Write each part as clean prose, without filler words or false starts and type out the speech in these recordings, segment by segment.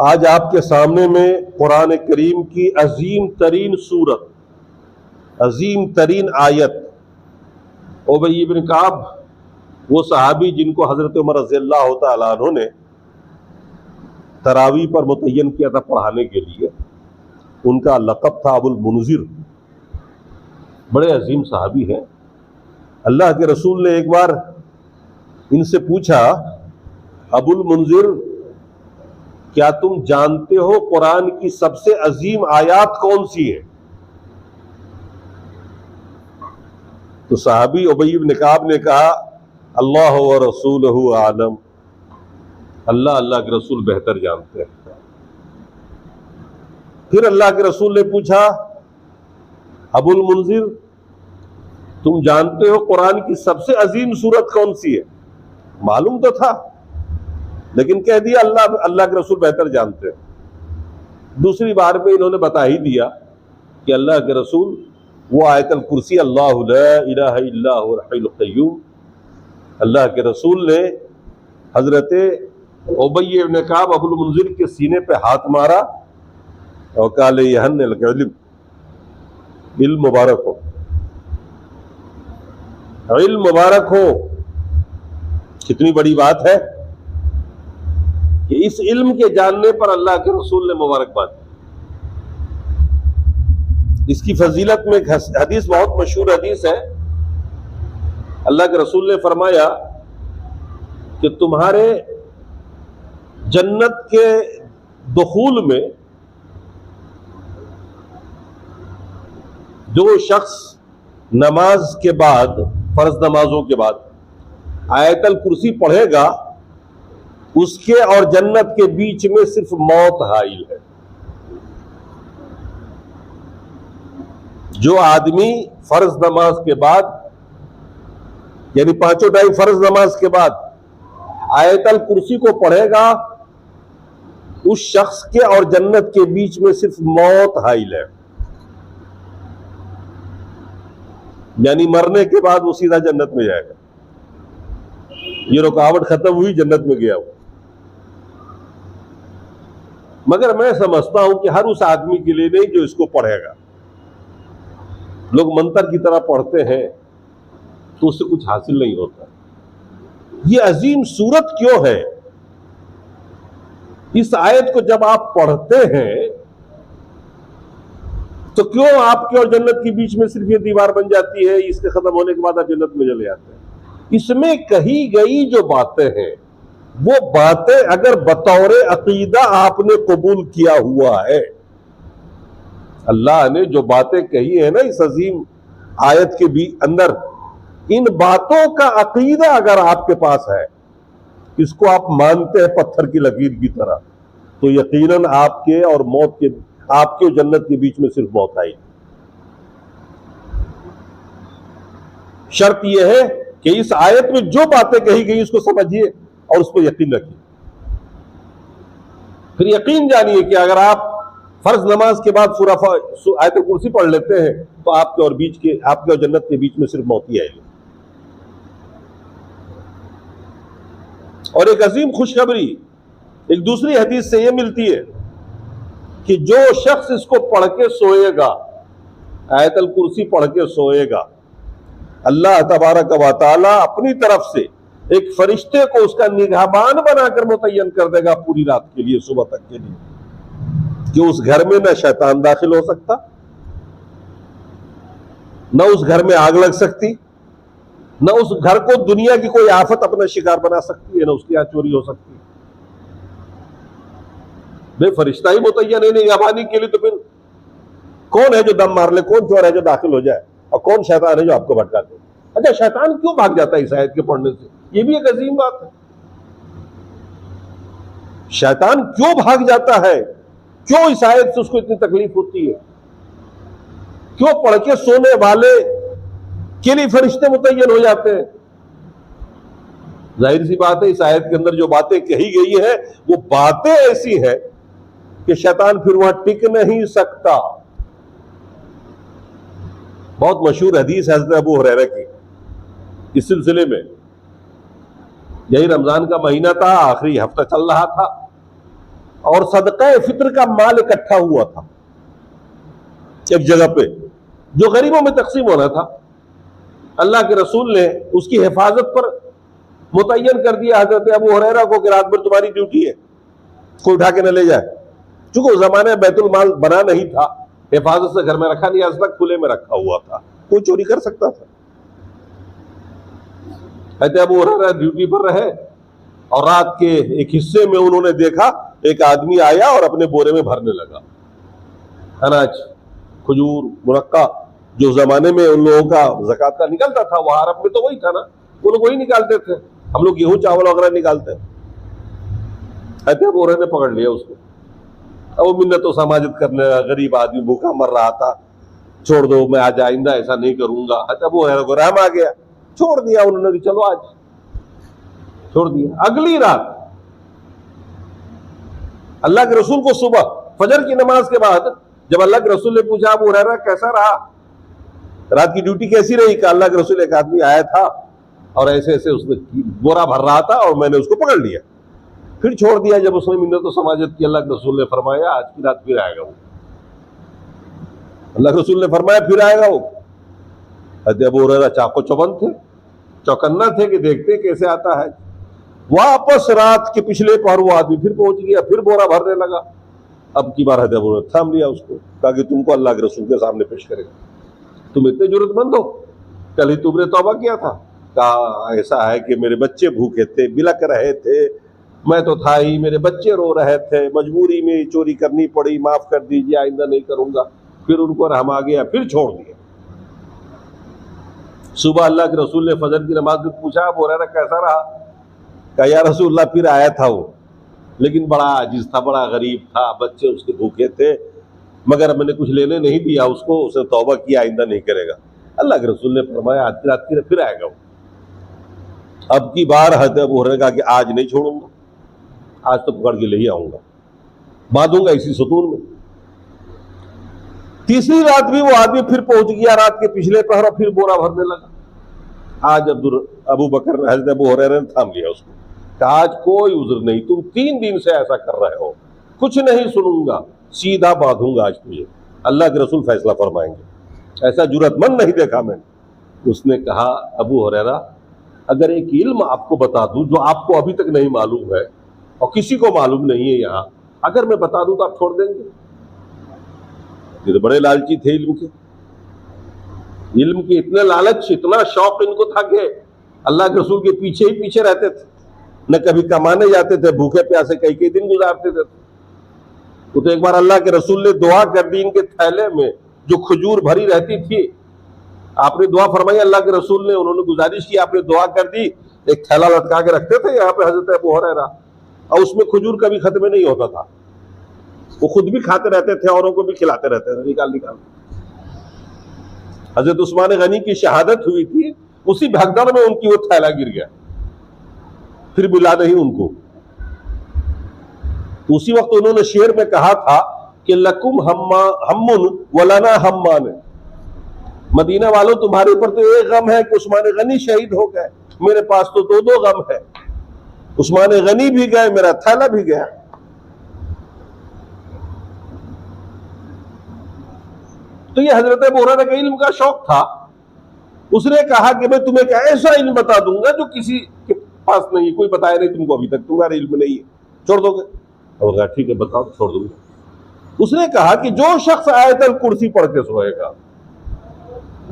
आज आपके सामने में कुरान करीम की अजीम तरीन सूरत, अजीम तरीन आयत। उबई इब्न काब, वो सहाबी जिनको हजरत उमर रज़ियल्लाहु तआला अन्हु ने तरावी पर मुतय्यन किया था पढ़ाने के लिए, उनका लक़ब था अबुल मुनज़िर। बड़े अजीम सहाबी हैं। अल्लाह के रसूल ने एक बार इनसे पूछा, अबुल मुनज़िर, क्या तुम जानते हो कुरान की सबसे अजीम आयत कौन सी है? तो सहाबी उबई इब्न काब ने कहा, अल्लाह व रसूलहु आलम, अल्लाह अल्लाह के रसूल बेहतर जानते हैं। फिर अल्लाह के रसूल ने पूछा, अबुल मुनज़िर, तुम जानते हो कुरान की सबसे अजीम सूरत कौन सी है? मालूम तो था, लेकिन कह दिया अल्लाह अल्लाह के रसूल बेहतर जानते हैं। दूसरी बार में इन्होंने बता ही दिया कि अल्लाह के रसूल वो आयतल कुर्सी, अल्लाहु ला इलाहा इल्ला हुवल हय्युल क़य्यूम, अल्लाह के रसूल ने हजरत उबई इब्न काब अबुल मुनज़िर के सीने पे हाथ मारा और काले यहन्नल इल्म, इल्म मुबारक हो, इल्म मुबारक हो। कितनी बड़ी बात है कि इस इल्म के जानने पर अल्लाह के रसूल ने मुबारकबाद दी। इसकी फजीलत में एक हदीस, बहुत मशहूर हदीस है। अल्लाह के रसूल ने फरमाया कि तुम्हारे जन्नत के दुखूल में जो शख्स नमाज के बाद, फर्ज नमाजों के बाद आयतल कुर्सी पढ़ेगा, उसके और जन्नत के बीच में सिर्फ मौत हाइल है। जो आदमी फर्ज नमाज के बाद, यानी पांचों टाइम फर्ज नमाज के बाद आयतल कुर्सी को पढ़ेगा, उस शख्स के और जन्नत के बीच में सिर्फ मौत हाइल है। यानी मरने के बाद वो सीधा जन्नत में जाएगा। ये रुकावट खत्म हुई, जन्नत में गया वो। मगर मैं समझता हूं कि हर उस आदमी के लिए नहीं जो इसको पढ़ेगा। लोग मंत्र की तरह पढ़ते हैं तो उससे कुछ हासिल नहीं होता। ये अजीम सूरत क्यों है? इस आयत को जब आप पढ़ते हैं तो क्यों आपके और जन्नत के बीच में सिर्फ ये दीवार बन जाती है? इसके खत्म होने के बाद आप जन्नत में चले जाते हैं। इसमें कही गई जो बातें हैं, वो बातें अगर बतौर अकीदा आपने कबूल किया हुआ है, अल्लाह ने जो बातें कही है ना इस अजीम आयत के भी अंदर, इन बातों का अकीदा अगर आपके पास है, इसको आप मानते हैं पत्थर की लकीर की तरह, तो यकीनन आपके और मौत के, आपके और जन्नत के बीच में सिर्फ मौत आई। शर्त यह है कि इस आयत में जो बातें कही गई उसको समझिए और उस पर यकीन रखिए। फिर यकीन जानिए कि अगर आप फर्ज नमाज के बाद सूरह आयतुल कुर्सी पढ़ लेते हैं तो आपके और जन्नत के बीच में सिर्फ मौत ही आएगी। और एक अजीम खुशखबरी एक दूसरी हदीस से यह मिलती है कि जो शख्स इसको पढ़ के सोएगा, आयतुल कुर्सी पढ़ के सोएगा, अल्लाह तबारक व तआला अपनी तरफ से एक फरिश्ते को उसका निगहबान बनाकर मुतय्यन कर देगा पूरी रात के लिए, सुबह तक के लिए, कि उस घर में न शैतान दाखिल हो सकता, न उस घर में आग लग सकती, न उस घर को दुनिया की कोई आफत अपना शिकार बना सकती है, न उसकी यहां चोरी हो सकती है। भाई फरिश्ता ही मुतय्यन है निगहबानी के लिए, तो फिर कौन है जो दम मार ले, कौन चोर है जो दाखिल हो जाए, और कौन शैतान है जो आपको भटका दे? अच्छा, शैतान क्यों भाग जाता है इस आयत के पढ़ने से? यह भी एक अजीम बात है। शैतान क्यों भाग जाता है? क्यों इस आयत से उसको इतनी तकलीफ होती है? क्यों पढ़ के सोने वाले के लिए फरिश्ते मुतय्यन हो जाते हैं? जाहिर सी बात है, इस आयत के अंदर जो बातें कही गई है वो बातें ऐसी हैं कि शैतान फिर वहां टिक नहीं सकता। बहुत मशहूर हदीस है हज़रत अबू हुरैरा की इस सिलसिले में। यही रमजान का महीना था, आखिरी हफ्ता चल रहा था, और सदका फित्र का माल इकट्ठा हुआ था एक जगह पे जो गरीबों में तकसीम होना था। अल्लाह के रसूल ने उसकी हिफाजत पर मुतय्यन कर दिया हजरत अबू हुरैरा को कि रात भर तुम्हारी ड्यूटी है, कोई उठा के न ले जाए। चूंकि उस जमाने में बैतुल माल बना नहीं था, हिफाजत से घर में रखा नहीं, आज तक खुले में रखा हुआ था, कोई चोरी कर सकता था। हजरत अबू हुरैरा ड्यूटी पर रहे और रात के एक हिस्से में उन्होंने देखा एक आदमी आया और अपने बोरे में भरने लगा अनाज, खजूर, मुरक्का, जो जमाने में उन लोगों का ज़कात का निकलता था, वहां अरब में तो वही था ना, वो लोग वही निकालते थे। हम लोग गेहूं चावल वगैरह निकालते हैं। हजरत अबू हुरैरा ने पकड़ लिया उसको। अब वो मिन्नत तो समाजित करने लगा, गरीब आदमी भूखा मर रहा था, छोड़ दो, मैं आज आइंदा ऐसा नहीं करूंगा। हजरत अबू हुरैरा को रहम आ गया, छोड़ दिया उन्होंने कि चलो आज छोड़ दिया। अगली रात अल्लाह के रसूल को सुबह फजर की नमाज के बाद जब अल्लाह के रसूल ने पूछा अबू हुरैरा कैसा रहा, रात की ड्यूटी कैसी रही, का अल्लाह के रसूल एक आदमी आया था और ऐसे ऐसे उसने बोरा भर रहा था और मैंने उसको पकड़ लिया, फिर छोड़ दिया। जब उसने मिन्नत तो समाजत की, अल्लाह के रसूल ने फरमाया आज की रात फिर आएगा वो। अल्लाह के रसूल ने फरमाया फिर आएगा वो। हजरत अबू हुरैरा चाको चौबंद थे, चौकन्ना थे कि देखते कैसे आता है। वापस रात के पिछले पहर वो आदमी फिर पहुंच गया, फिर बोरा भरने लगा। अब की बार हजरत अबू हुरैरा थाम लिया उसको, कहा कि तुमको अल्लाह के रसूल के सामने पेश करेगा, तुम इतने जरूरतमंद हो, कल ही तुमने तौबा किया था। कहा ऐसा है कि मेरे बच्चे भूखे थे, बिलक रहे थे, मैं तो था ही, मेरे बच्चे रो रहे थे, मजबूरी में चोरी करनी पड़ी, माफ कर दीजिए, आइंदा नहीं करूंगा। फिर उनको रहम आ गया, फिर छोड़ दिया। सुबह अल्लाह के रसूल ने फजर की नमाज में पूछा अबू हुरैरा कैसा रहा, कहा या रसूलल्लाह फिर आया था वो, लेकिन बड़ा आजिज था, बड़ा गरीब था, बच्चे उसके भूखे थे, मगर मैंने कुछ लेने नहीं दिया उसको, उसने तौबा किया, आइंदा नहीं करेगा। अल्लाह के रसूल ने फरमाया आज की रात की फिर आएगा वो। अब की बार हजरत अबू हुरैरा कहा कि आज नहीं छोड़ूंगा, आज तो पकड़ के ले ही आऊंगा, बांधूंगा इसी सुतून में। तीसरी रात भी वो आदमी फिर पहुंच गया रात के पिछले पहर और फिर बोरा भरने लगा। आज अबू बकर हजरत अबू हुरैरा ने थाम लिया उसको, कहा आज कोई उज़्र नहीं, तुम 3 दिन से ऐसा कर रहे हो, कुछ नहीं सुनूंगा, सीधा बांधूंगा आज तुझे, अल्लाह के रसूल फैसला फरमाएंगे, ऐसा जुर्रतमंद नहीं देखा मैंने। उसने कहा अबू हुरैरा अगर एक इल्म आपको बता दूं जो आपको अभी तक नहीं मालूम है और किसी को मालूम नहीं है यहाँ, अगर मैं बता दूं तो आप छोड़ देंगे? ये तो बड़े लालची थे इल्म के, इल्म के इतने लालच, इतना शौक इनको था कि अल्लाह के रसूल के पीछे ही पीछे रहते थे, न कभी कमाने जाते थे, भूखे प्यासे कई कई दिन गुजारते थे। तो एक बार अल्लाह के रसूल ने दुआ कर दी, इनके थैले में जो खजूर भरी रहती थी, आपने दुआ फरमाई अल्लाह के रसूल ने, उन्होंने गुजारिश की, आपने दुआ कर दी, एक थैला लटका के रखते थे यहाँ पे हजरत अबू हुरैरा, और उसमें खजूर कभी खत्म नहीं होता था, वो खुद भी खाते रहते थे, औरों को भी खिलाते रहते थे निकाल निकाल। हजरत उस्मान गनी की शहादत हुई थी, उसी भगदड़ में उनकी वो थैला गिर गया, फिर बुला नहीं उनको। तो उसी वक्त उन्होंने शेर में कहा था कि लकुम हम्मुन वलना हम्मान, मदीना वालों तुम्हारे ऊपर तो एक गम है कि उस्मान गनी शहीद हो गए, मेरे पास तो 2 गम है, उस्मान गनी भी गए, मेरा थैला भी गया। तो ये हजरत अबू हुरैरा का इल्म का शौक था। उसने कहा कि मैं तुम्हें एक ऐसा इल्म बता दूंगा जो किसी के पास नहीं, कोई बताया नहीं तुमको अभी तक, तुम्हारा इल्म नहीं है, छोड़ दोगे? और कहा ठीक है बताओ, छोड़ दूंगा। उसने कहा कि जो शख्स आयतल कुर्सी पढ़ के सोएगा,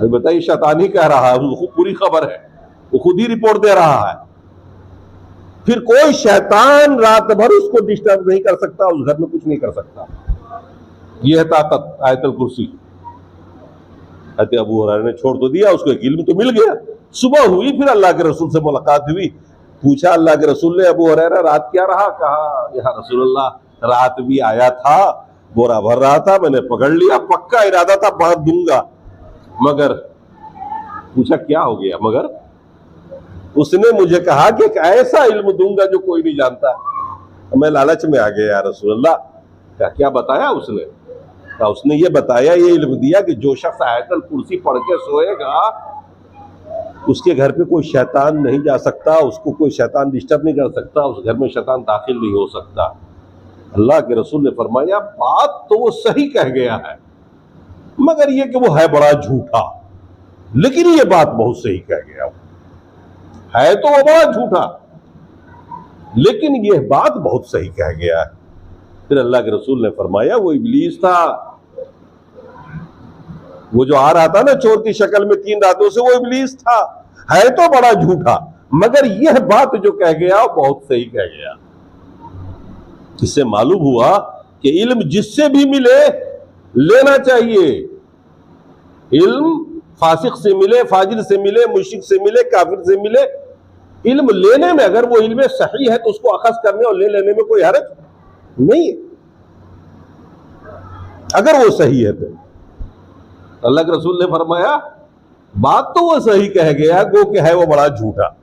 बताइए शैतानी कह रहा है, उसको पूरी खबर है, वो खुद ही रिपोर्ट दे रहा है, फिर कोई शैतान रात भर उसको डिस्टर्ब नहीं कर सकता, उस घर में कुछ नहीं कर सकता। यह है ताकत आयतल कुर्सी। हजरत अबू हुरैरा ने छोड़ तो दिया, उसको एक इल्म तो मिल गया। सुबह हुई, फिर अल्लाह के रसूल से मुलाकात हुई, पूछा अल्लाह के रसूल ने अबू हुरैरा रात क्या रहा? कहा या रसूलल्लाह रात भी आया था, बोरा भर रहा था, मैंने पकड़ लिया, पक्का इरादा था बांध दूंगा, मगर पूछा क्या हो गया? मगर उसने मुझे कहा कि एक ऐसा इल्म दूंगा जो कोई नहीं जानता। मैं लालच में आ गया या रसूलल्लाह। क्या बताया उसने? उसने ये बताया, ये इल्म दिया कि जो शख्स आयतल कुर्सी पढ़ के सोएगा उसके घर पे कोई शैतान नहीं जा सकता, उसको कोई शैतान डिस्टर्ब नहीं कर सकता, उस घर में शैतान दाखिल नहीं हो सकता। अल्लाह के रसूल ने फरमाया बात तो वो सही कह गया है, मगर ये कि वो है बड़ा झूठा, लेकिन ये बात बहुत सही कह गया। है तो वो बड़ा झूठा, लेकिन ये बात बहुत सही कह गया है। फिर अल्लाह के रसूल ने फरमाया वो इब्लीस था, वो जो आ रहा था ना चोर की शक्ल में 3 रातों से, वो इब्लीस था। है तो बड़ा झूठा, मगर यह बात जो कह गया बहुत सही कह गया। इससे मालूम हुआ कि इल्म जिससे भी मिले लेना चाहिए। इल्म फासिक से मिले, फाजिर से मिले, मुश्रिक से मिले, काफिर से मिले, इल्म लेने में अगर वो इल्म सही है तो उसको अखज़ करने और ले लेने में कोई हर्ज नहीं है, अगर वो सही है तो। अल्लाह के रसूल ने फरमाया बात तो वो सही कह गया, गो कि है वो बड़ा झूठा।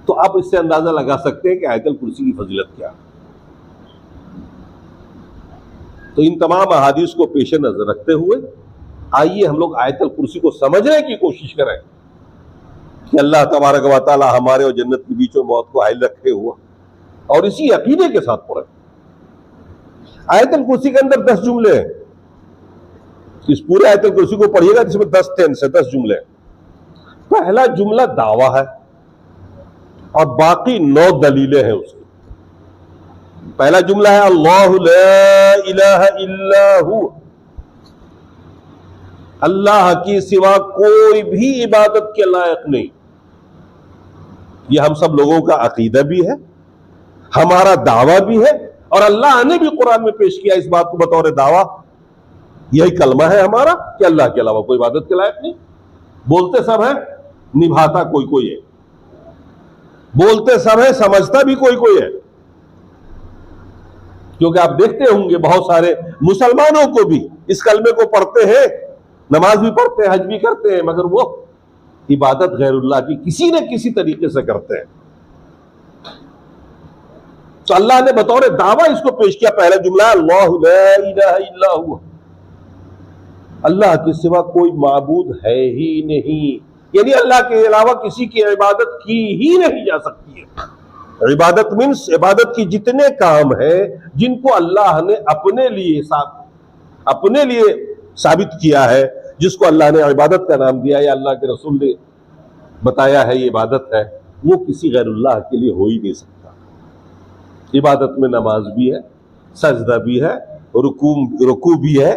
तो आप इससे अंदाजा लगा सकते हैं कि आयतुल कुर्सी की फजीलत क्या है। तो इन तमाम अहादीस को पेश नजर रखते हुए आइए हम लोग आयतुल कुर्सी को समझने की कोशिश करें कि अल्लाह तबारक व तआला हमारे और जन्नत के बीचों मौत को हायल रखे हुआ, और इसी अकीदे के साथ पढ़े। आयतुल कुर्सी के अंदर 10 जुमले हैं। इस पूरे आयतुल कुर्सी को पढ़िएगा जिसमें 10 टेंस है, 10 जुमले। पहला जुमला दावा है और बाकी 9 दलीलें हैं उसकी। पहला जुमला है अल्लाहु ला इलाहा इल्ला हु, अल्लाह के सिवा कोई भी इबादत के लायक नहीं। यह हम सब लोगों का अकीदा भी है, हमारा दावा भी है, और अल्लाह ने भी कुरान में पेश किया इस बात को बतौर दावा। यही कलमा है हमारा कि अल्लाह के अलावा कोई इबादत के लायक नहीं। बोलते सब है, निभाता कोई कोई है। बोलते सब है, समझता भी कोई कोई है। क्योंकि आप देखते होंगे बहुत सारे मुसलमानों को भी इस कलमे को पढ़ते हैं, नमाज भी पढ़ते हैं, हज भी करते हैं, मगर वो इबादत गैरुल्लाह की किसी न किसी तरीके से करते हैं। तो अल्लाह ने बतौर दावा इसको पेश किया। पहला जुमला अल्लाहु ला इलाहा इल्ला हु, अल्लाह के सिवा कोई माबूद है ही नहीं, यानी अल्लाह के अलावा किसी की इबादत की ही नहीं जा सकती है। इबादत मीन्स इबादत की जितने काम हैं जिनको अल्लाह ने अपने लिए साबित किया है, जिसको अल्लाह ने इबादत का नाम दिया या अल्लाह के रसूल ने बताया है ये इबादत है, वो किसी गैरुल्लाह के लिए हो ही नहीं सकता। इबादत में नमाज भी है, सजदा भी है, रुकू भी है,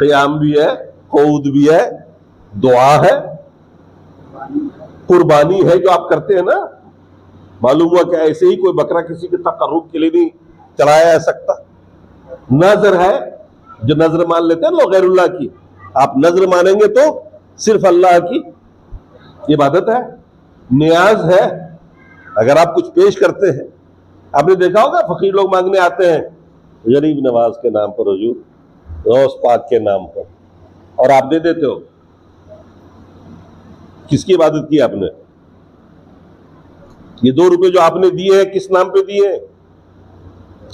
क़याम भी है, क़ऊद भी है, दुआ है, कुर्बानी है जो आप करते हैं ना। मालूम हुआ कि ऐसे ही कोई बकरा किसी के तकर्रुब के लिए नहीं चलाया जा सकता। नजर है जो नजर मान लेते हैं लोग गैरुल्लाह की, आप नजर मानेंगे तो सिर्फ अल्लाह की इबादत है। नियाज है, अगर आप कुछ पेश करते हैं, आपने देखा होगा फकीर लोग मांगने आते हैं गरीब नवाज के नाम पर, हुजूर गौस पाक के नाम पर, और आप दे देते हो। किसकी इबादत की आपने? ये 2 रुपए जो आपने दिए हैं किस नाम पे दिए हैं?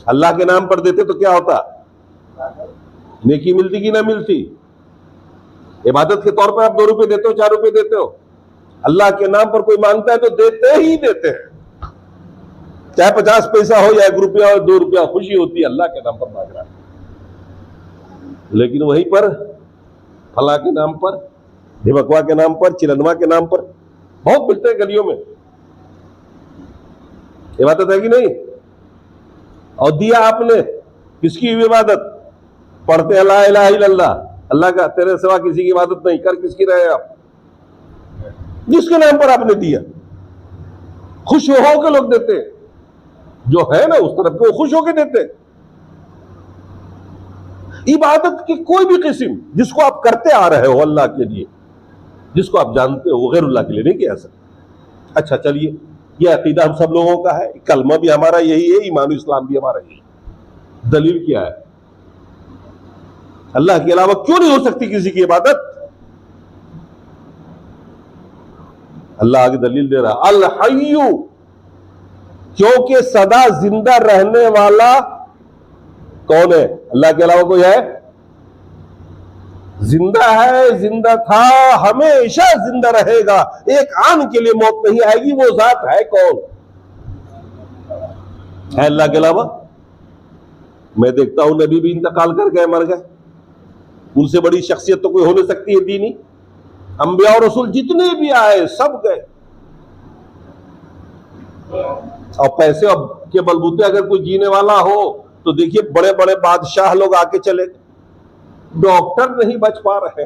अल्लाह के नाम पर देते तो क्या होता? नेकी मिलती कि ना मिलती? इबादत के तौर पर आप 2 रुपए देते हो, 4 रुपए देते हो, अल्लाह के नाम पर कोई मांगता है तो देते ही देते हैं, चाहे 50 पैसा हो या 1 रुपया और 2 रुपया, खुशी होती है अल्लाह के नाम पर मांग रहा है। लेकिन वहीं पर फला के नाम पर, ढिबकवा के नाम पर, चिरनवा के नाम पर बहुत मिलते हैं गलियों में। इबादत है कि नहीं? और दिया आपने, किसकी इबादत? पढ़ते ला इलाहा इल्लल्लाह, अल्लाह का, तेरे सिवा किसी की इबादत नहीं, कर किसकी रहे आप? जिसके नाम पर आपने दिया। खुश हो के लोग देते, जो है ना उस तरफ को खुश होकर देते। इबादत की कोई भी किस्म जिसको आप करते आ रहे हो अल्लाह के लिए, जिसको आप जानते हो, वो गैरुल्लाह के लिए नहीं किया सकते। अच्छा चलिए, ये अकीदा हम सब लोगों का है, कलमा भी हमारा यही है, ईमान इस्लाम भी हमारा यही है। दलील क्या है? अल्लाह के अलावा क्यों नहीं हो सकती किसी की इबादत? अल्लाह आगे दलील दे रहा, अल हय्यु, क्योंकि सदा जिंदा रहने वाला कौन है? अल्लाह के अलावा कोई है? जिंदा है, जिंदा था, हमेशा जिंदा रहेगा, एक आन के लिए मौत नहीं आएगी। वो जात है कौन? है अल्लाह के अलावा? मैं देखता हूं नबी भी इंतकाल कर गए, मर गए। उनसे बड़ी शख्सियत तो कोई हो नहीं सकती है दीनी। अंबिया और रसूल जितने भी आए सब गए। और पैसे के बलबूते अगर कोई जीने वाला हो तो देखिए बड़े बड़े बादशाह लोग आके चले गए। डॉक्टर नहीं बच पा रहे,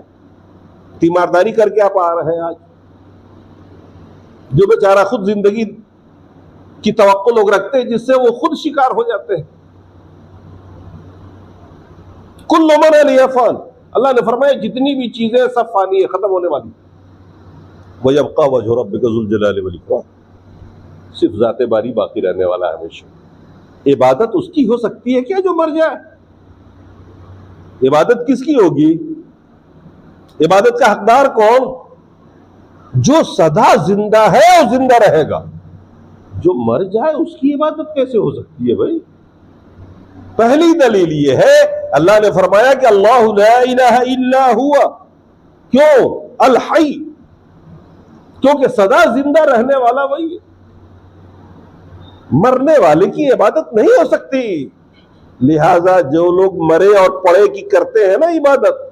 तीमारदारी करके आप आ रहे हैं। आज जो बेचारा खुद जिंदगी की तवक्को लोग रखते हैं, जिससे वो खुद शिकार हो जाते हैं। कुल्लु मन अलैहा फान, अल्लाह ने फरमाया जितनी भी चीजें सब फानी है, खत्म होने वाली। वयब्का वजहु रब्बिका ज़ुल जलाली वल इकराम, सिर्फ जाते बारी बाकी रहने वाला है हमेशा। इबादत उसकी हो सकती है क्या जो मर जाए? इबादत किसकी होगी? इबादत का हकदार कौन? जो सदा जिंदा है और जिंदा रहेगा। जो मर जाए उसकी इबादत कैसे हो सकती है भाई? पहली दलील ये है, अल्लाह ने फरमाया कि अल्लाह ला इलाहा इल्ला हुवा। क्यों? अल हई, क्योंकि सदा जिंदा रहने वाला वही है। मरने वाले की इबादत नहीं हो सकती। लिहाजा जो लोग मरे और पढ़े की करते हैं ना इबादत,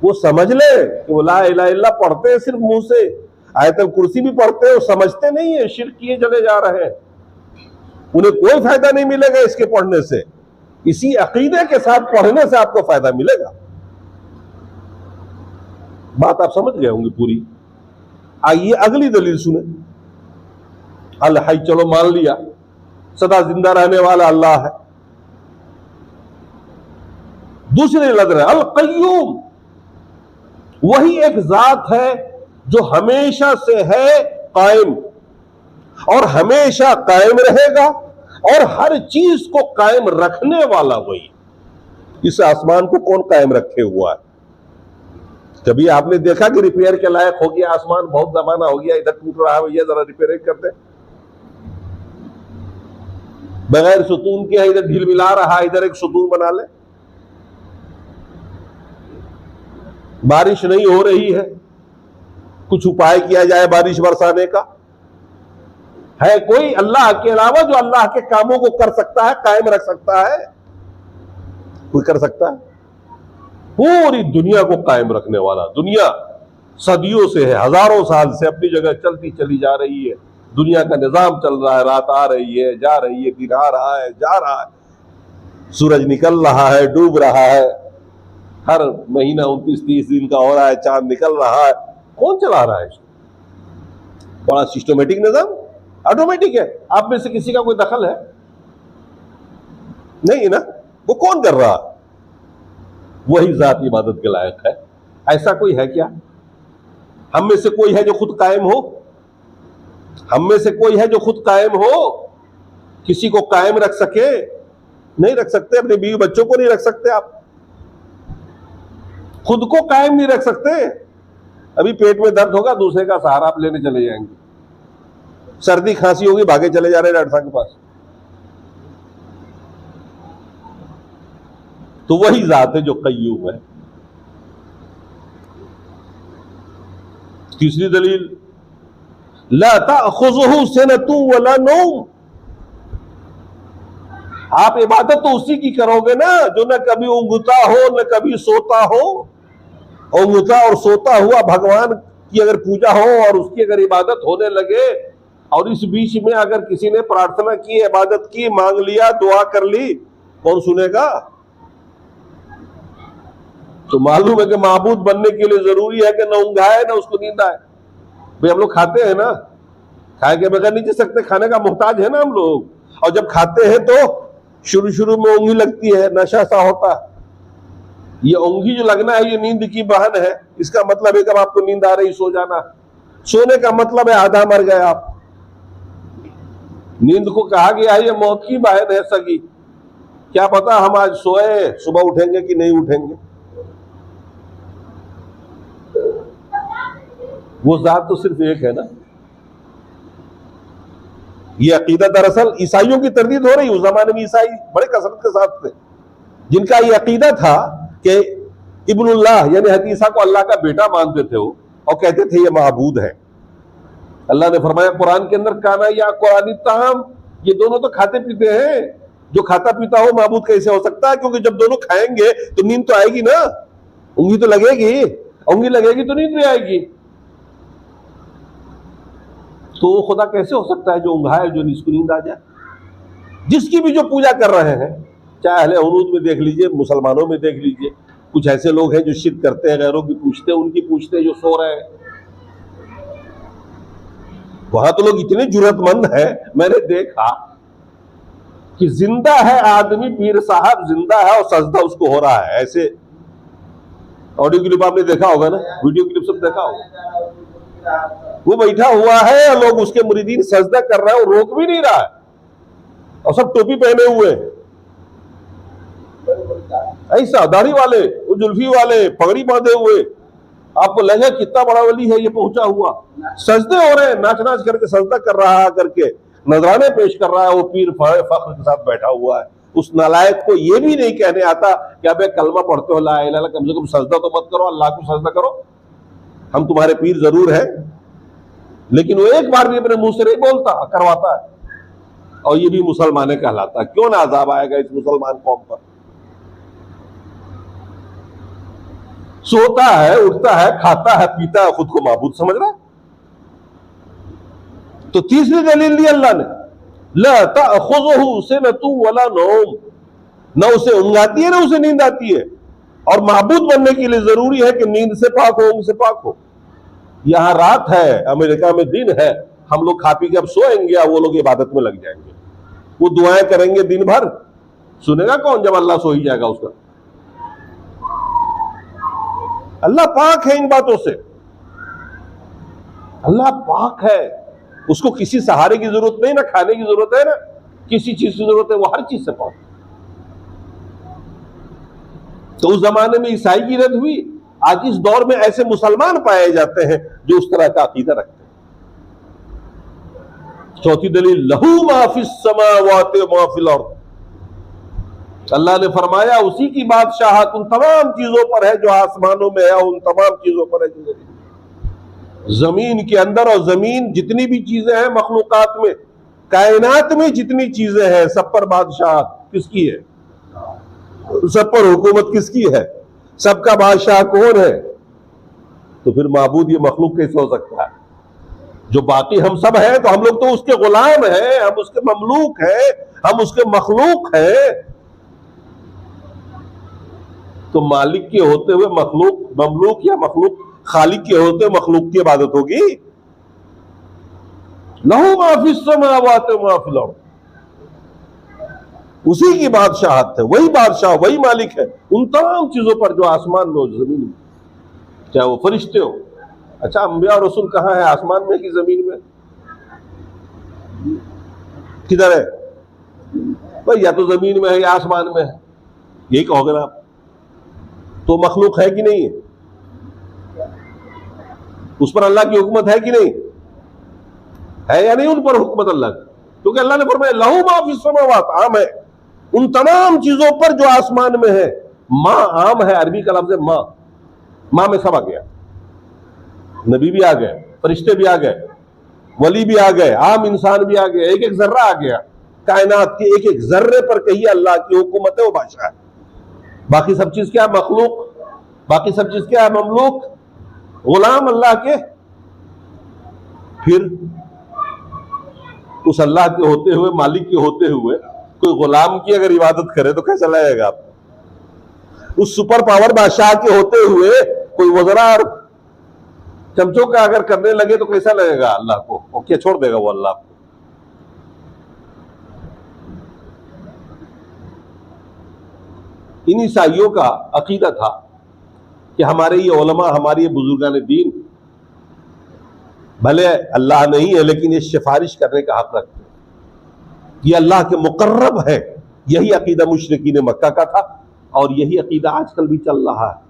वो समझ ले कि वो ला इलाहा इल्ला पढ़ते हैं सिर्फ मुंह से, आयतल कुर्सी भी पढ़ते हैं, वो समझते नहीं है, शिर्क किए चले जा रहे हैं। उन्हें कोई फायदा नहीं मिलेगा इसके पढ़ने से। इसी अकीदे के साथ पढ़ने से आपको फायदा मिलेगा। बात आप समझ गए होंगे पूरी। आइए अगली दलील सुने। अल हई, चलो मान लिया सदा जिंदा रहने वाला अल्लाह है। दूसरी नजर है अल कय्यूम, वही एक जात है जो हमेशा से है कायम और हमेशा कायम रहेगा, और हर चीज को कायम रखने वाला वही। इस आसमान को कौन कायम रखे हुआ है? कभी आपने देखा कि रिपेयर के लायक हो गया आसमान, बहुत जमाना हो गया, इधर टूट रहा है, भैया जरा रिपेयर करते, बगैर सुतून के इधर ढील मिला रहा है, इधर एक सुतून बना ले। बारिश नहीं हो रही है, कुछ उपाय किया जाए बारिश बरसाने का। है कोई अल्लाह के अलावा जो अल्लाह के कामों को कर सकता है, कायम रख सकता है? कोई कर सकता है? पूरी दुनिया को कायम रखने वाला। दुनिया सदियों से है, हजारों साल से अपनी जगह चलती चली जा रही है। दुनिया का निजाम चल रहा है, रात आ रही है, जा रही है, दिन आ रहा है, जा रहा है, सूरज निकल रहा है, डूब रहा है, हर महीना 29-30 दिन का हो रहा है, चांद निकल रहा है। कौन चला रहा है इसको? बड़ा सिस्टमेटिक निजाम, ऑटोमेटिक है। आप में से किसी का कोई दखल है? नहीं ना। वो कौन कर रहा है? वही जात इबादत के लायक है। ऐसा कोई है क्या? हम में से कोई है जो खुद कायम हो? हम में से कोई है जो खुद कायम हो, किसी को कायम रख सके? नहीं रख सकते। अपने बीवी बच्चों को नहीं रख सकते, आप खुद को कायम नहीं रख सकते। अभी पेट में दर्द होगा, दूसरे का सहारा आप लेने चले जाएंगे। सर्दी खांसी होगी, भागे चले जा रहे हैं डॉक्टर साहब के पास। तो वही जात है जो कय्यूम है। तीसरी दलील, ला ताखुज़ुहु सिनतुन वला नौम। आप इबादत तो उसी की करोगे ना जो न कभी ऊँघता हो न कभी सोता हो। ऊँघता और सोता हुआ भगवान की अगर पूजा हो और उसकी अगर इबादत होने लगे, और इस बीच में अगर किसी ने प्रार्थना की, इबादत की, मांग लिया, दुआ कर ली, कौन सुनेगा? तो मालूम है कि माबूद बनने के लिए जरूरी है कि न ऊँघाए ना उसको नींद आए। भाई हम लोग खाते हैं ना, खाए के बगैर नहीं जी सकते, खाने का मोहताज है ना हम लोग। और जब खाते हैं तो शुरू शुरू में ऊँघी लगती है, नशा सा होता है। ये ऊँघी जो लगना है ये नींद की बहन है। इसका मतलब है कि आपको नींद आ रही, सो जाना। सोने का मतलब है आधा मर गए आप। नींद को कहा गया है ये मौत की बहन है सगी। क्या पता हम आज सोए, सुबह उठेंगे कि नहीं उठेंगे। वो जात तो सिर्फ एक है ना। ये अकीदा दरअसल ईसाइयों की तरदीद हो रही। उस जमाने में ईसाई बड़े कसरत के साथ थे, जिनका ये अकीदा था कि इब्नुल्लाह यानी हज़रत ईसा को अल्लाह का बेटा मानते थे वो, और कहते थे ये माबूद है। अल्लाह ने फरमाया कुरान के अंदर, काना या कुरानी ताम, ये दोनों तो खाते पीते हैं। जो खाता पीता हो माबूद कैसे हो सकता है? क्योंकि जब दोनों खाएंगे तो नींद तो आएगी ना, उंगली तो लगेगी, उंगली लगेगी तो नींद भी आएगी। तो वो खुदा कैसे हो सकता है जो ऊँघा है, जो जिसको नींद आ जाए? जिसकी भी जो पूजा कर रहे हैं, चाहे अहले हुनूद में देख लीजिए, मुसलमानों में देख लीजिए, कुछ ऐसे लोग हैं जो शिर्क करते हैं, गैरों की पूछते हैं, उनकी पूछते हैं जो सो रहे हैं। वहां तो लोग इतने जुर्रतमंद हैं, मैंने देखा कि जिंदा है आदमी, पीर साहब जिंदा है और सजदा उसको हो रहा है ऐसे। ऑडियो क्लिप आपने देखा होगा ना, वीडियो क्लिप सब देखा होगा। वो बैठा हुआ है और लोग उसके मुरीदीन सजदा कर रहे हैं, वो रोक भी नहीं रहा है, और सब टोपी पहने हुए, ऐसा दाढ़ी वाले, वो जुल्फी वाले, पगड़ी बांधे हुए। आपको लगेगा कितना बड़ा वली है ये पहुंचा हुआ। सजदे हो रहे हैं, नाच नाच करके सजदा कर रहा है, करके नजराने पेश कर रहा है। वो पीर फख्र के साथ बैठा हुआ है। उस नालायक को ये भी नहीं कहने आता कि अबे कलमा पढ़ते हो ला इलाहा इल्लल्लाह, कम से कम सजदा तो मत करो, अल्लाह को सजदा करो। हम तुम्हारे पीर जरूर हैं, लेकिन वो एक बार भी अपने मुंह से नहीं बोलता, करवाता है, और ये भी मुसलमान कहलाता है। क्यों ना अजाब आएगा इस मुसलमान कौम पर? सोता है, उठता है, खाता है, पीता है, खुद को माबूद समझ रहा है। तो तीसरी दलील दी अल्लाह ने, ला ताखुज़ुहु सिनतुन वला नौम, न उसे ऊँघ आती है, न उसे नींद आती है। और माबूद बनने के लिए जरूरी है कि नींद से पाक हो, ऊँघ से पाक हो। यहां रात है, अमेरिका में दिन है, हम लोग खा पी के अब सोएंगे, वो लोग इबादत में लग जाएंगे, वो दुआएं करेंगे दिन भर। सुनेगा कौन जब अल्लाह सो ही जाएगा उसका? अल्लाह पाक है इन बातों से, अल्लाह पाक है, उसको किसी सहारे की जरूरत नहीं, ना खाने की जरूरत है, ना किसी चीज की जरूरत है, वो हर चीज से पाक। तो उस जमाने में ईसाई की रद हुई, आज इस दौर में ऐसे मुसलमान पाए जाते हैं जो उस तरह का अकीदा रखते हैं। चौथी दलील, लहू मा फिस समावाति व मा फिल अर्द, अल्लाह ने फरमाया उसी की बादशाहत उन तमाम चीजों पर है जो आसमानों में है, उन तमाम चीजों पर है जो जमीन के अंदर। और जमीन जितनी भी चीजें हैं मखलूकात में, कायनात में जितनी चीजें हैं, सब पर बादशाहत किसकी है? सब पर हुकूमत किसकी है? सबका बादशाह कौन है? तो फिर माबूद ये मखलूक कैसे हो सकता है? जो बाकी हम सब हैं, तो हम लोग तो उसके गुलाम हैं, हम उसके ममलूक हैं, हम उसके मखलूक हैं। तो मालिक के होते हुए मखलूक, ममलूक या मखलूक खालिक के होते हुए मखलूक की इबादत होगी? लहू मा फिस समावाति व मा फिल अर्द, उसी की बादशाहत है, वही बादशाह, वही मालिक है उन तमाम चीजों पर जो आसमान में, जमीन में, चाहे वो फरिश्ते हो। अच्छा, अंबिया और रसूल कहां है, आसमान में कि जमीन में? किधर है भाई? या तो जमीन में है या आसमान में है, यही कहोगे ना आप। तो मखलूक है कि नहीं है? उस पर अल्लाह की हुकूमत है कि नहीं है? या नहीं उन पर हुकूमत अल्लाह की? क्योंकि अल्लाह ने फरमाया लहू मा फिस समावात, आम है उन तमाम चीजों पर जो आसमान में है। मां आम है, अरबी का लफ्ज़ है मां, मां में सब आ गया। नबी भी आ गए, फरिश्ते भी आ गए, वली भी आ गए, आम इंसान भी आ गए, एक एक जर्रा आ गया। कायनात के एक एक जर्रे पर कहिए अल्लाह की हुकूमत है, वो बादशाह है। बाकी सब चीज क्या है? मखलूक। बाकी सब चीज क्या है? ममलूक, गुलाम अल्लाह के। फिर उस अल्लाह के होते हुए, मालिक के होते हुए कोई गुलाम की अगर इबादत करे तो कैसा लगेगा आपको? उस सुपर पावर बादशाह के होते हुए कोई वज़रा और चमचों का अगर करने लगे तो कैसा लगेगा अल्लाह को? और क्या छोड़ देगा वो अल्लाह को? इन ईसाइयों का अकीदा था कि हमारे ये उलमा, हमारे ये बुजुर्गान दीन भले अल्लाह नहीं है, लेकिन ये सिफारिश करने का हक रखते हैं, ये अल्लाह के मुकर्रब है। यही अकीदा मुशरिकीन मक्का का था, और यही अकीदा आजकल भी चल रहा है।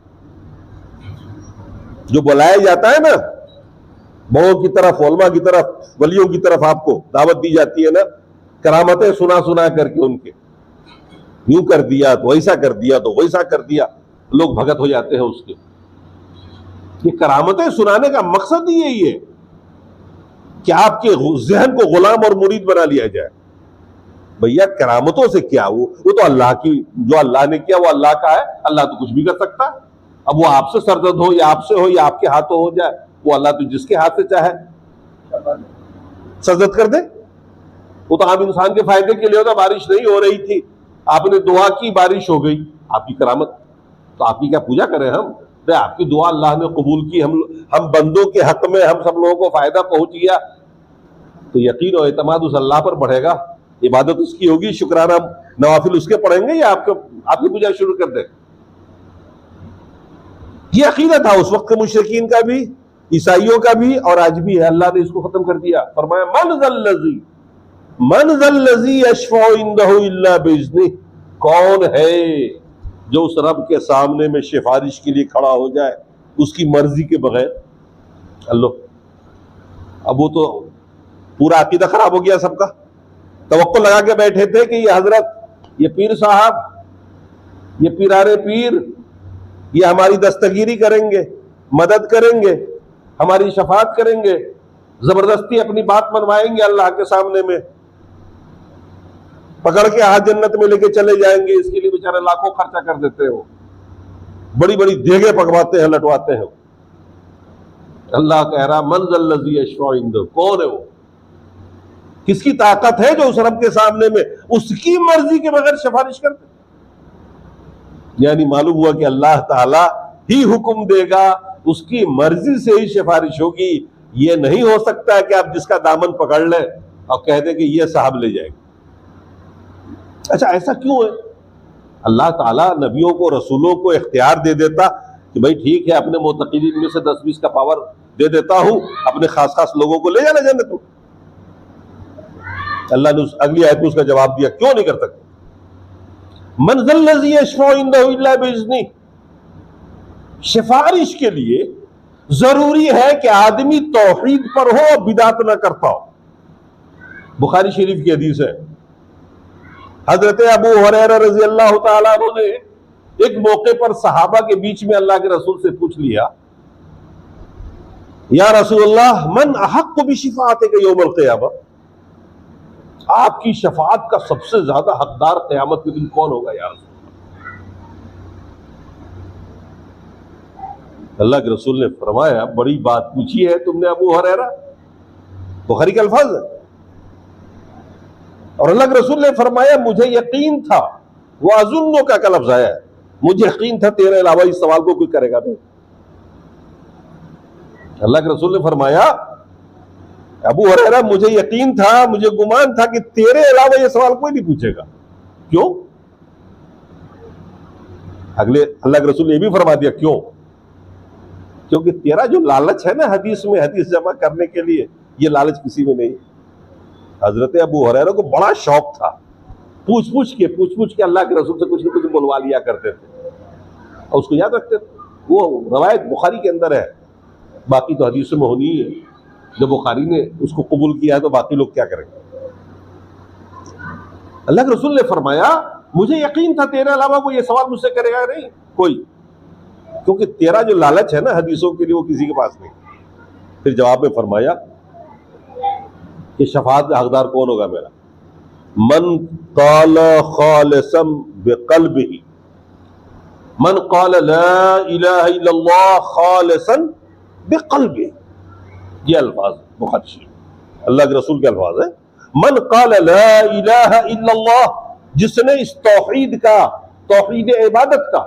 जो बुलाया जाता है ना बड़ों की तरफ, उलमा की तरफ, वलियों की तरफ, आपको दावत दी जाती है ना, करामतें सुना सुना करके उनके, यूं कर दिया तो वैसा कर दिया, तो वैसा कर दिया, लोग भगत हो जाते हैं उसके। ये करामतें सुनाने का मकसद ही यही है कि आपके जहन को गुलाम और मुरीद बना लिया जाए। भैया करामतों से क्या, वो तो अल्लाह की, जो अल्लाह ने किया वो अल्लाह का है, अल्लाह तो कुछ भी कर सकता है। अब वो आपसे सरदर्द हो या आपसे हो या आपके हाथों हो जाए, वो अल्लाह तो जिसके हाथ से चाहे सरदर्द कर दे। वो तो आम इंसान के फायदे के लिए होता। बारिश नहीं हो रही थी, आपने दुआ की, बारिश हो गई, आपकी करामत। तो आपकी क्या पूजा करें हम? आपकी दुआ अल्लाह ने कबूल की, हम बंदों के हक में हम सब लोगों को फायदा पहुंच गया, तो यकीन और एतमाद उस अल्लाह पर बढ़ेगा, इबादत उसकी होगी, शुक्राना नवाफिल उसके पढ़ेंगे या आपकी पूजा शुरू कर दे। ये अकीदा था उस वक्त के मुशरिकीन का भी, ईसाइयों का भी, और आज भी है। अल्लाह ने इसको खत्म कर दिया। फरमाया मन ज़ल्लज़ी यशफ़अउ इंदहु इल्ला बिइज़्निह, कौन है जो उस रब के सामने में सिफारिश के लिए खड़ा हो जाए उसकी मर्जी के बगैर। अल्लाह, अब वो तो पूरा अकीदा खराब हो गया सबका। तवक्को लगा के बैठे थे कि ये हजरत, ये पीर साहब, ये पीरारे पीर, ये हमारी दस्तगीरी करेंगे, मदद करेंगे, हमारी शफात करेंगे, जबरदस्ती अपनी बात मनवाएंगे अल्लाह के सामने में, पकड़ के हाथ जन्नत में लेके चले जाएंगे। इसके लिए बेचारे लाखों खर्चा कर देते हो, बड़ी बड़ी देगे पकवाते हैं, लटवाते हैं। अल्लाह कह रहा मन ज़ल्लज़ी यशफ़अउ इंदहु, कौन है वो, किसकी ताकत है जो उस रब के सामने में उसकी मर्जी के बगैर सिफारिश करते। यानी मालूम हुआ कि अल्लाह ताला ही हुक्म देगा, उसकी मर्जी से ही सिफारिश होगी। ये नहीं हो सकता है कि आप जिसका दामन पकड़ लें और कह दें कि ये साहब ले जाएंगे। अच्छा, ऐसा क्यों है? अल्लाह ताला नबियों को, रसूलों को इख्तियार दे देता कि भाई ठीक है, अपने मुतक़ीन में से 10-20 का पावर दे देता हूं, अपने खास खास लोगों को ले जाना जन्नत में। अल्लाह ने अगली आयत में उसका जवाब दिया, क्यों नहीं कर सकते? मन ज़ल्लज़ी यशफ़अउ इंदहु इल्ला बिइज़्निह, सिफारिश के लिए जरूरी है कि आदमी तौहीद पर हो और बिदात ना करता हो। बुखारी शरीफ की हदीस है, हजरत अबू हुरैरा रज़ी अल्लाह तआला अन्हु ने एक मौके पर सहाबा के बीच में अल्लाह के रसूल से पूछ लिया, या रसूलल्लाह मन अहक्कु बिशिफ़ाअतिका यौमल क़ियामह, आपकी शफाअत का सबसे ज्यादा हकदार क़यामत के दिन कौन होगा या रसूल? अल्लाह के रसूल ने फरमाया, बड़ी बात पूछी है तुमने अबू हुरैरा, बुखारी के अल्फाज है। और अल्लाह के रसूल ने फरमाया, मुझे यकीन था, वो अज़ुन्नु का लफ्ज़ आया है, मुझे यकीन था तेरे अलावा इस सवाल को कोई करेगा नहीं। अल्लाह के रसूल ने फरमाया, अबू हुरैरा मुझे यकीन था, मुझे गुमान था कि तेरे अलावा यह सवाल कोई नहीं पूछेगा। क्यों? अगले अल्लाह के रसूल ने भी फरमा दिया, क्यों? क्योंकि तेरा जो लालच है ना हदीस में, हदीस जमा करने के लिए, ये लालच किसी में नहीं। हजरत अबू हुरैरा को बड़ा शौक था, पूछ पूछ के अल्लाह के रसूल से कुछ न कुछ बुलवा लिया करते थे और उसको याद रखते थे। वो रवायत बुखारी के अंदर है, बाकी तो हदीसों में होनी ही है। जब बुखारी ने उसको कबूल किया है तो बाकी लोग क्या करेंगे? अल्लाह के रसूल ने फरमाया, मुझे यकीन था तेरे अलावा वो ये सवाल मुझसे करेगा नहीं कोई, क्योंकि तेरा जो लालच है ना हदीसों के लिए, वो किसी के पास नहीं। फिर जवाब में फरमाया कि शफाअत का हकदार कौन होगा मेरा? मन क़ाल ख़ालिसन बिक़ल्बिही, मन क़ाल ला इलाहा इल्लल्लाह ख़ालिसन बिक़ल्बिही, ये अल्फाज बुखारी शरीफ, अल्लाह के रसूल के अल्फाज है। मन क़ाल ला इलाहा इल्लल्लाह, जिसने इस तौहीद का, तौहीद इबादत का,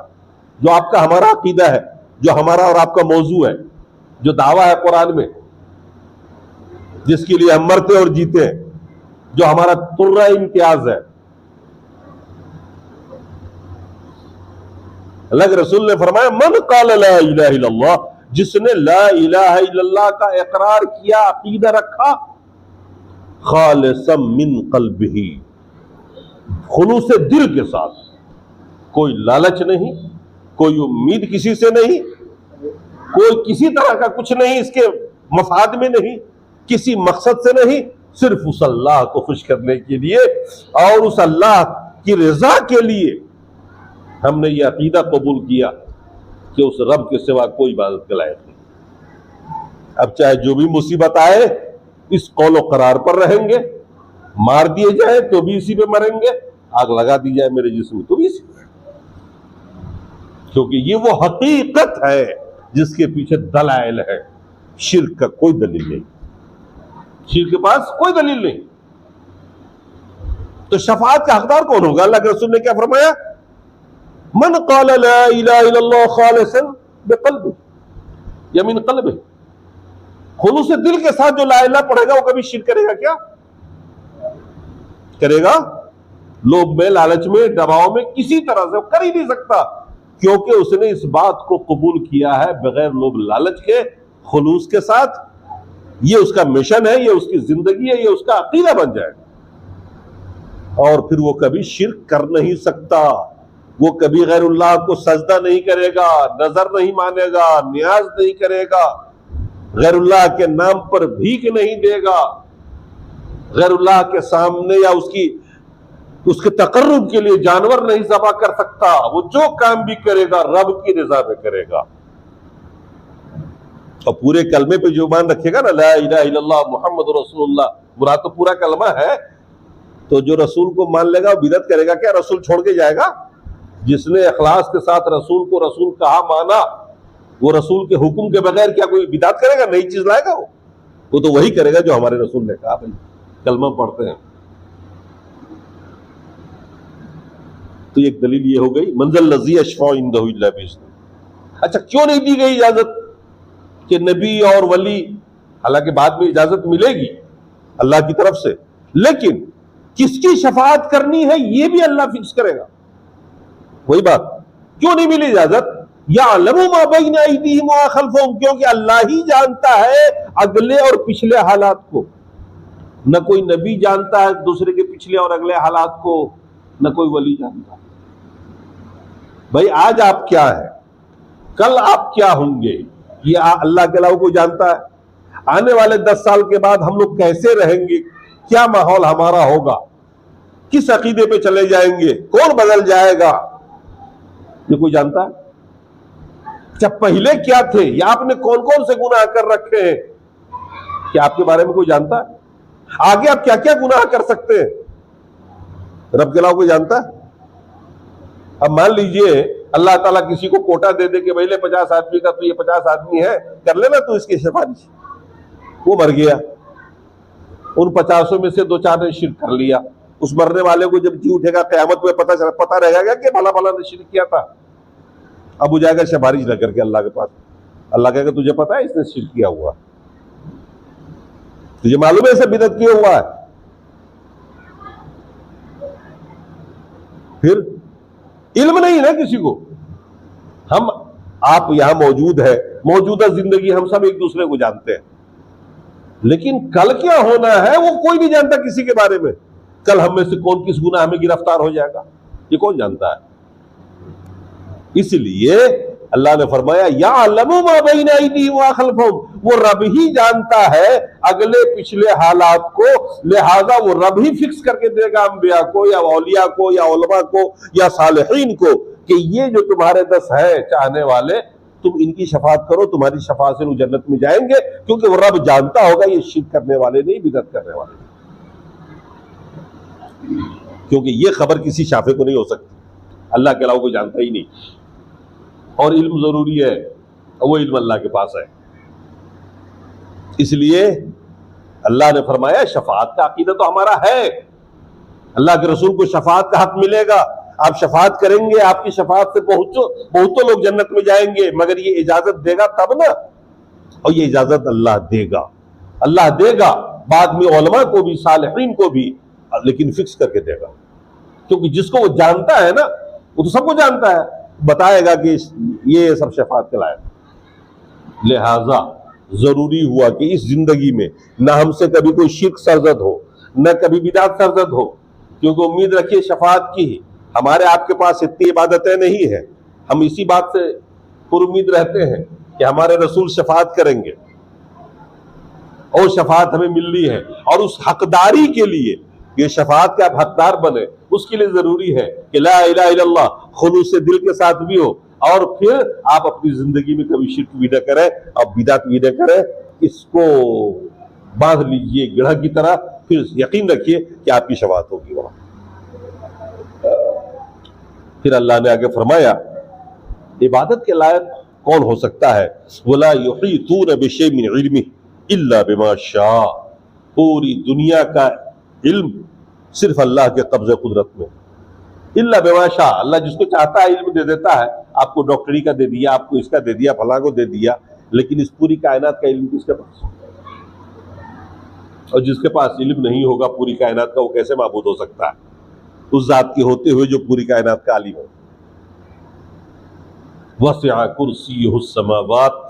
जो आपका हमारा अकीदा है, जो हमारा और आपका मौजू है, जो दावा है कुरान में, जिसके लिए हम मरते और जीते हैं, जो हमारा तुर्रा इम्तियाज है। अल्लाह के रसूल ने फरमाया, मन क़ाल ला इलाहा इल्लल्लाह, जिसने ला इलाहा इल्लल्लाह का इकरार किया, अकीदा रखा, खालिसन मिन क़ल्बिही, खुलूस दिल के साथ, कोई लालच नहीं, कोई उम्मीद किसी से नहीं, कोई किसी तरह का कुछ नहीं, इसके मफाद में नहीं, किसी मकसद से नहीं, सिर्फ उस अल्लाह को खुश करने के लिए और उस अल्लाह की रजा के लिए हमने ये अकीदा कबूल किया कि उस रब के सिवा कोई इबादत के लायक नहीं। अब चाहे जो भी मुसीबत आए, इस कौल करार पर रहेंगे, मार दिए जाए तो भी इसी पे मरेंगे, आग लगा दी जाए मेरे जिस्म में तो भी इसी पे, क्योंकि ये वो हकीकत है जिसके पीछे दलाइल है। शिर्क का कोई दलील नहीं, शिर्क के पास कोई दलील नहीं। तो शफाअत का हकदार कौन होगा? अल्लाह के रसूल ने क्या फरमाया? मन क़ाल ला इलाहा इल्लल्लाह खालिसन बिक़ल्बि या मिन क़ल्बि, खुलूस से दिल के साथ जो ला इलाहा पढ़ेगा वो कभी शिर्क करेगा क्या? करेगा? लोभ में, लालच में, दबाव में, किसी तरह से कर ही नहीं सकता, क्योंकि उसने इस बात को कबूल किया है बगैर लोभ लालच के, खुलूस के साथ। ये उसका मिशन है, ये उसकी जिंदगी है, ये उसका अकीदा बन जाएगा। और फिर वो कभी शिर्क कर नहीं सकता, वो कभी गैरुल्लाह को सजदा नहीं करेगा, नजर नहीं मानेगा, न्याज नहीं करेगा, गैरुल्लाह के नाम पर भीख नहीं देगा, गैरुल्लाह के सामने या उसके तकर्रुब के लिए जानवर नहीं ज़बह कर सकता। वो जो काम भी करेगा रब की रजा में करेगा। और पूरे कलमे पे जो ईमान रखेगा ना, ला इलाहा इल्लल्लाह मुहम्मद रसूलुल्लाह, मुराद तो पूरा कलमा है, तो जो रसूल को मान लेगा वो बिदअत करेगा क्या? रसूल छोड़ के जाएगा? जिसने इखलास के साथ रसूल को रसूल कहा, माना, वो रसूल के हुक्म के बगैर क्या कोई बिदअत करेगा? नई चीज लाएगा? वो तो वही करेगा जो हमारे रसूल ने कहा। भाई कलमा पढ़ते हैं तो एक दलील ये हो गई, मंजल लजी अशफा इंदहु इल्ला बिइज़्निह। अच्छा, क्यों नहीं दी गई इजाजत कि नबी और वली, हालांकि बाद में इजाजत मिलेगी अल्लाह की तरफ से, लेकिन किसकी शफाअत करनी है ये भी अल्लाह फिक्स करेगा। वही बात, क्यों नहीं मिली इजाजत? यअलमु मा बैन अयदीहिम व खल्फहुम, क्योंकि अल्लाह ही जानता है अगले और पिछले हालात को। न कोई नबी जानता है दूसरे के पिछले और अगले हालात को, न कोई वली जानता है। भाई आज आप क्या है, कल आप क्या होंगे, ये अल्लाह के अलावा कोई जानता है? आने वाले 10 साल के बाद हम लोग कैसे रहेंगे, क्या माहौल हमारा होगा, किस अकीदे पे चले जाएंगे, कौन बदल जाएगा, ये कोई जानता है? जब पहले क्या थे, या आपने कौन कौन से गुनाह कर रखे हैं, क्या आपके बारे में कोई जानता है? आगे आप क्या क्या गुनाह कर सकते हैं, रब के अलावा कोई जानता है? अब मान लीजिए अल्लाह ताला किसी को कोटा दे दे कि भाई ले 50 आदमी का, तो ये 50 आदमी है, कर लेना तू इसकी सिफारिश। वो मर गया, उन 50 में से 2-4 ने शिर्क कर लिया। उस मरने वाले को जब जी उठेगा क़यामत में पता रहेगा कि भला भला ने शिर्क किया था। अब वो जाएगा सिफारिश न करके अल्लाह के पास, अल्लाह कहेगा तुझे पता है इसने शिर्क किया हुआ, तुझे मालूम है इसे बिदअत किया हुआ है। फिर इल्म नहीं ना किसी को। हम आप यहां मौजूद है, मौजूदा जिंदगी हम सब एक दूसरे को जानते हैं, लेकिन कल क्या होना है वो कोई नहीं जानता किसी के बारे में। कल हम में से कौन किस गुनाह में गिरफ्तार हो जाएगा, ये कौन जानता है? इसलिए अल्लाह ने फरमाया यअलमु मा बैन अयदीहिम व खल्फहुम, वो रब ही जानता है अगले पिछले हालात को, लिहाजा वो रब ही फिक्स करके देगा अंबिया को या औलिया को या उलमा को या सालिहीन को कि ये जो तुम्हारे 10 है चाहने वाले, तुम इनकी शफाअत करो, तुम्हारी शफाअत से वो जन्नत में जाएंगे, क्योंकि वो रब जानता होगा ये शिर्क करने वाले नहीं, बिदअत करने वाले नहीं। क्योंकि ये खबर किसी शाफे को नहीं हो सकती, अल्लाह के अलावा कोई जानता ही नहीं। और इल्म जरूरी है, वो इल्म अल्लाह के पास है। इसलिए अल्लाह ने फरमाया शफाअत का अकीदा तो हमारा है, अल्लाह के रसूल को शफाअत का हक मिलेगा, आप शफाअत करेंगे, आपकी शफाअत से बहुतों लोग जन्नत में जाएंगे, मगर ये इजाजत देगा तब ना, और ये इजाजत अल्लाह देगा, अल्लाह देगा बाद में उलमा को भी, सालिहीन को भी, लेकिन फिक्स करके देगा। क्योंकि जिसको वो जानता है ना, वो तो सबको जानता है, बताएगा कि ये सब शफाअत के लायक। लिहाजा जरूरी हुआ कि इस जिंदगी में ना हमसे कभी कोई शिर्क सरजद हो, न कभी बिदअत सरजद हो, क्योंकि उम्मीद रखिए शफाअत की ही। हमारे आपके पास इतनी इबादतें नहीं है, हम इसी बात से पुरुम्मीद रहते हैं कि हमारे रसूल शफाअत करेंगे और शफाअत हमें मिलनी है, और उस हकदारी के लिए ये शफाअत के आप हकदार बने, उसके लिए जरूरी है कि ला इलाहा इल्लल्लाह खुलूस से दिल के साथ भी हो, और फिर आप अपनी जिंदगी में कभी शिर्क भी न करें और बिदअत भी न करें। इसको बांध लीजिए गढ़ की तरह, फिर यकीन रखिए कि आपकी शफाअत होगी वहां। फिर अल्लाह ने आगे फरमाया, इबादत के लायक कौन हो सकता है? वला युहीतून बिशैइन मिन इल्मिही इल्ला बिमा शाअ। पूरी दुनिया का इल्म सिर्फ अल्लाह के कब्जे कुदरत में, इल्ला बिमा शाअ, अल्लाह जिसको चाहता है इल्म दे देता है। आपको डॉक्टरी का दे दिया, आपको इसका दे दिया, फलां को दे दिया, लेकिन इस पूरी कायनात का इल्म किसके पास? और जिसके पास इल्म नहीं होगा पूरी कायनात का, वो कैसे माबूद हो सकता है? उस जात के होते हुए जो पूरी कायनात का आलिम है। वसिअ कुर्सियुहुस समावात,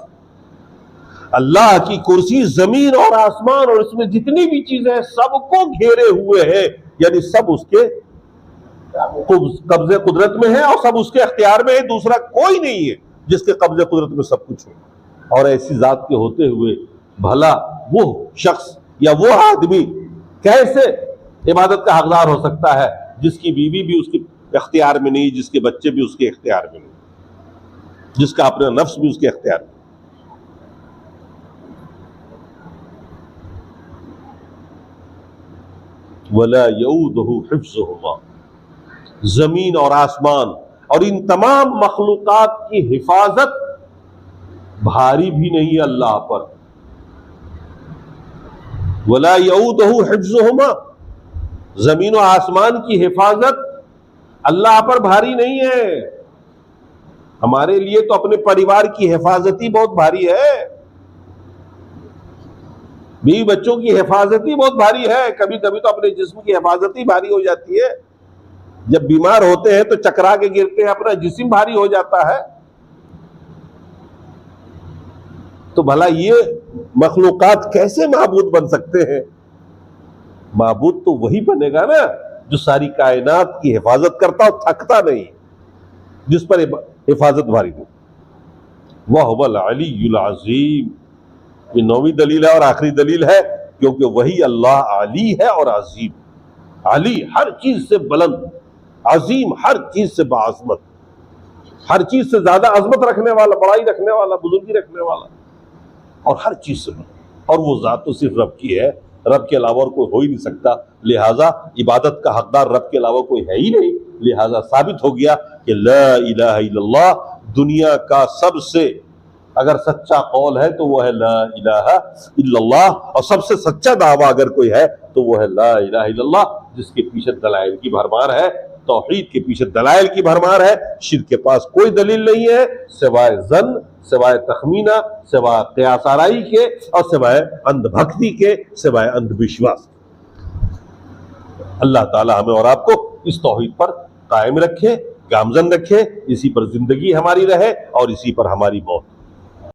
अल्लाह की कुर्सी जमीन और आसमान और इसमें जितनी भी चीजें हैं सबको घेरे हुए है, यानी सब उसके कब्जे कुदरत में है और सब उसके अख्तियार में है। दूसरा कोई नहीं है जिसके कब्जे कुदरत में सब कुछ हो। और ऐसी जात के होते हुए भला वो शख्स या वो आदमी कैसे इबादत का हकदार हो सकता है जिसकी बीवी भी उसके इख्तियार में नहीं, जिसके बच्चे भी उसके इख्तियार में नहीं, जिसका अपना नफ्स भी उसके इख्तियार में। वला यऊदुहु हिफ्ज़ुहुमा, जमीन और आसमान और इन तमाम मखलूकात की हिफाजत भारी भी नहीं है अल्लाह पर। वला यऊदुहु हिफ्ज़ुहुमा, जमीन और आसमान की हिफाजत अल्लाह पर भारी नहीं है। हमारे लिए तो अपने परिवार की हिफाजत ही बहुत भारी है, बीवी बच्चों की हिफाजत ही बहुत भारी है। कभी कभी तो अपने जिस्म की हिफाजत ही भारी हो जाती है। जब बीमार होते हैं तो चकरा के गिरते हैं, अपना जिस्म भारी हो जाता है। तो भला ये मखलूकात कैसे माबूद बन सकते हैं? माबूद तो वही बनेगा ना जो सारी कायनात की हिफाजत करता और थकता नहीं, जिस पर हिफाजत भारी हो। वहुवल अलीयुल अज़ीम, ये 9वीं दलील है और आखिरी दलील है, क्योंकि वही अल्लाह अली है और अजीम। अली हर चीज से बुलंद, अजीम हर चीज से बाअज़मत, हर चीज से ज्यादा अजमत रखने वाला, बड़ाई रखने वाला, बुजुर्गी रखने वाला, और हर चीज से बुलंद। और वो जात तो सिर्फ रब की है, रब के अलावा और कोई हो ही नहीं सकता। लिहाजा इबादत का हकदार रब के अलावा कोई है ही नहीं। लिहाजा साबित हो गया कि ला इलाहा इल्लल्लाह दुनिया का सबसे अगर सच्चा कौल है तो वो है ला इलाहा इल्लल्लाह, और सबसे सच्चा दावा अगर कोई है तो वो है ला इलाहा इल्लल्लाह, जिसके पीछे दलाइल की भरमार है, तौहीद के पीछे दलाइल की भरमार है। शिर्क के पास कोई दलील नहीं है सिवाय ज़न्न, सिवाय तखमीना, सिवाय क़ियास आराई के और सिवाय अंधभक्ति के, सिवाय अंधविश्वास के। अल्लाह ताला हमें और आपको इस तौहीद पर कायम रखे, गामजन रखे, इसी पर जिंदगी हमारी रहे और इसी पर हमारी मौत।